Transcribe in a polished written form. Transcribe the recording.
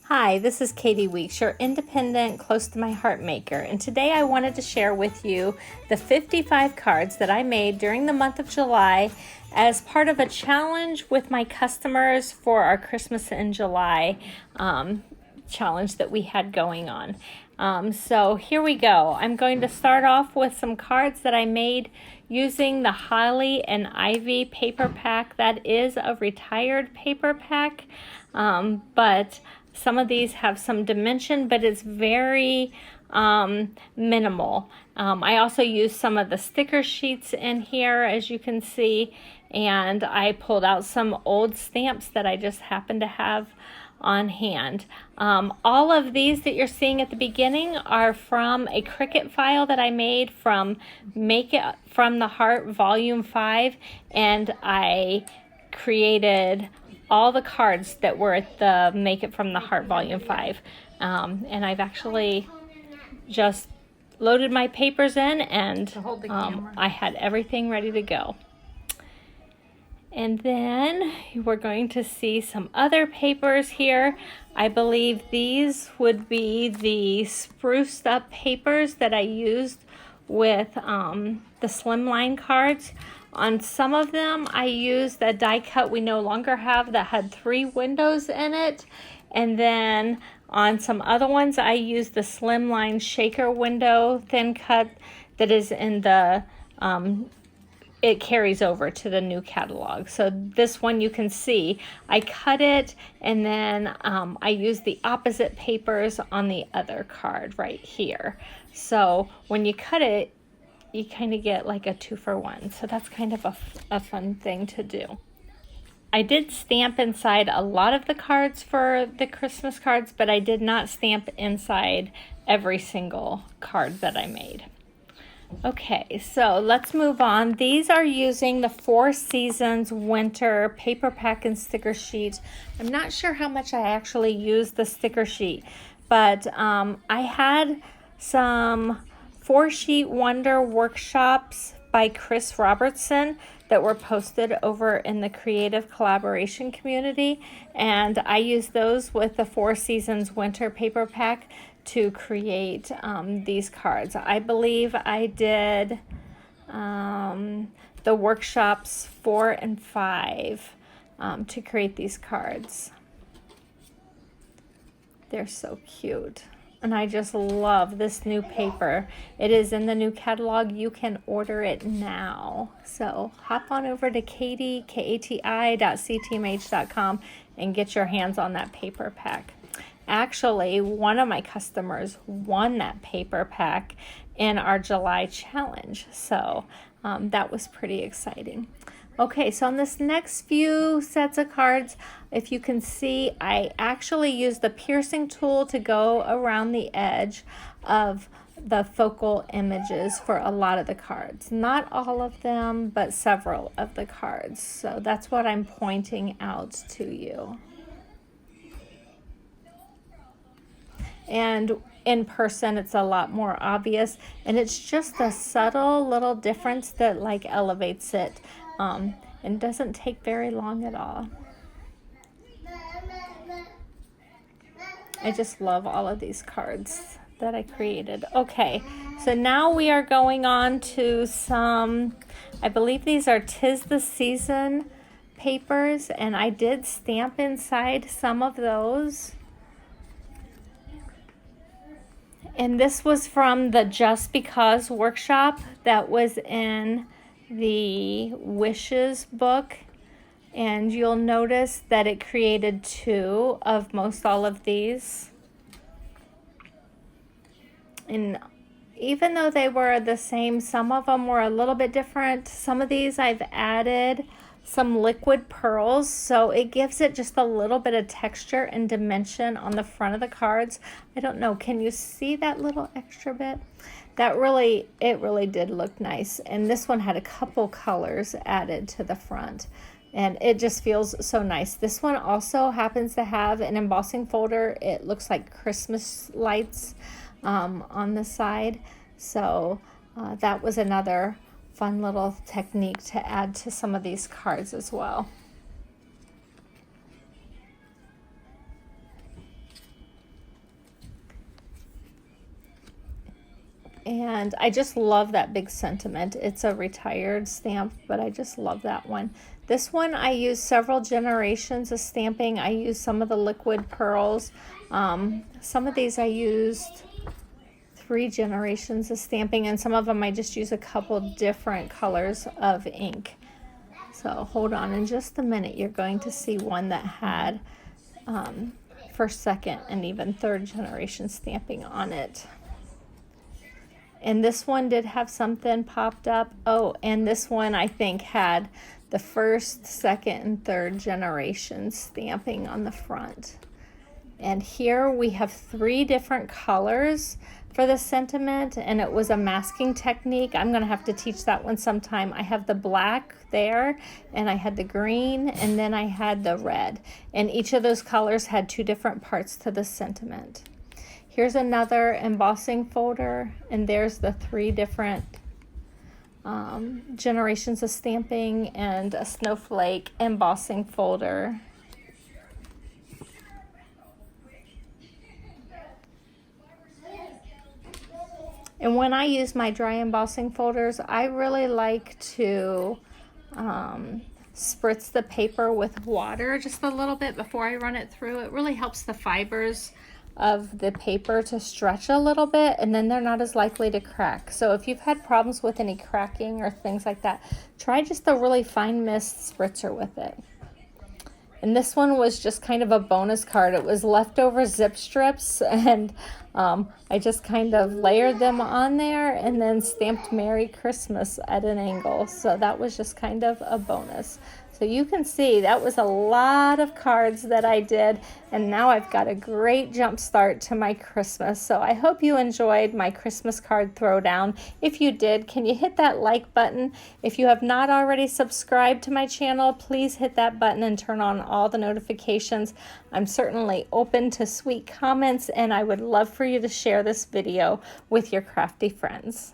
Hi, this is Katie Weeks, your independent, close to my heart maker, and today I wanted to share with you the 55 cards that I made during the month of July as part of a challenge with my customers for our Christmas in July challenge that we had going on. So here we go. I'm going to start off with some cards that I made using the Holly and Ivy paper pack. That is a retired paper pack, but some of these have some dimension, but it's very minimal. I also used some of the sticker sheets in here, as you can see, and I pulled out some old stamps that I just happened to have on hand. All of these that you're seeing at the beginning are from a Cricut file that I made from Make It From the Heart Volume 5, and I created all the cards that were at the Make It From the Heart Volume 5. And I've actually just loaded my papers in, and I had everything ready to go. And then we're going to see some other papers here. I believe these would be the Spruced Up papers that I used with the Slimline cards. On some of them, I used a die cut we no longer have that had 3 windows in it. And then on some other ones, I used the Slimline shaker window thin cut that is in the it carries over to the new catalog. So this one you can see, I cut it, and then I used the opposite papers on the other card right here. So when you cut it, you kind of get like a 2-for-1. So that's kind of a fun thing to do. I did stamp inside a lot of the cards for the Christmas cards, but I did not stamp inside every single card that I made. Okay, so let's move on. These are using the 4 Seasons Winter paper pack and sticker sheet. I'm not sure how much I actually used the sticker sheet, but I had some 4-sheet wonder workshops by Chris Robertson that were posted over in the creative collaboration community, and I used those with the 4 Seasons Winter paper pack to create these cards. I believe I did the workshops 4 and 5 to create these cards. They're so cute. And I just love this new paper. It is in the new catalog. You can order it now. So hop on over to kati.ctmh.com and get your hands on that paper pack. Actually, one of my customers won that paper pack in our July challenge. So that was pretty exciting. Okay, so on this next few sets of cards, if you can see, I actually used the piercing tool to go around the edge of the focal images for a lot of the cards. Not all of them, but several of the cards. So that's what I'm pointing out to you. And in person, it's a lot more obvious, and it's just a subtle little difference that like elevates it, and doesn't take very long at all. I just love all of these cards that I created. Okay, so now we are going on to some, I believe these are 'Tis the Season papers, and I did stamp inside some of those. And this was from the Just Because workshop that was in the Wishes book. And you'll notice that it created 2 of most all of these. And even though they were the same, some of them were a little bit different. Some of these I've added some liquid pearls, so it gives it just a little bit of texture and dimension on the front of the cards. I don't know, can you see that little extra bit? It really did look nice. And this one had a couple colors added to the front, and it just feels so nice. This one also happens to have an embossing folder. It looks like Christmas lights on the side, so that was another fun little technique to add to some of these cards as well. And I just love that big sentiment. It's a retired stamp, but I just love that one. This one I used several generations of stamping. I used some of the liquid pearls. Some of these I used 3 generations of stamping, and some of them I just use a couple different colors of ink. So hold on, in just a minute you're going to see one that had first, second, and even 3rd generation stamping on it. And this one did have something popped up. Oh, and this one I think had the 1st, 2nd, and 3rd generation stamping on the front. And here we have 3 different colors for the sentiment, and it was a masking technique. I'm gonna have to teach that one sometime. I have the black there, and I had the green, and then I had the red. And each of those colors had 2 different parts to the sentiment. Here's another embossing folder, and there's the 3 different generations of stamping and a snowflake embossing folder. And when I use my dry embossing folders, I really like to spritz the paper with water just a little bit before I run it through. It really helps the fibers of the paper to stretch a little bit, and then they're not as likely to crack. So if you've had problems with any cracking or things like that, try just a really fine mist spritzer with it. And this one was just kind of a bonus card. It was leftover zip strips, and I just kind of layered them on there and then stamped Merry Christmas at an angle. So that was just kind of a bonus. So you can see that was a lot of cards that I did, and now I've got a great jump start to my Christmas. So I hope you enjoyed my Christmas card throwdown. If you did, can you hit that like button? If you have not already subscribed to my channel, please hit that button and turn on all the notifications. I'm certainly open to sweet comments, and I would love for you to share this video with your crafty friends.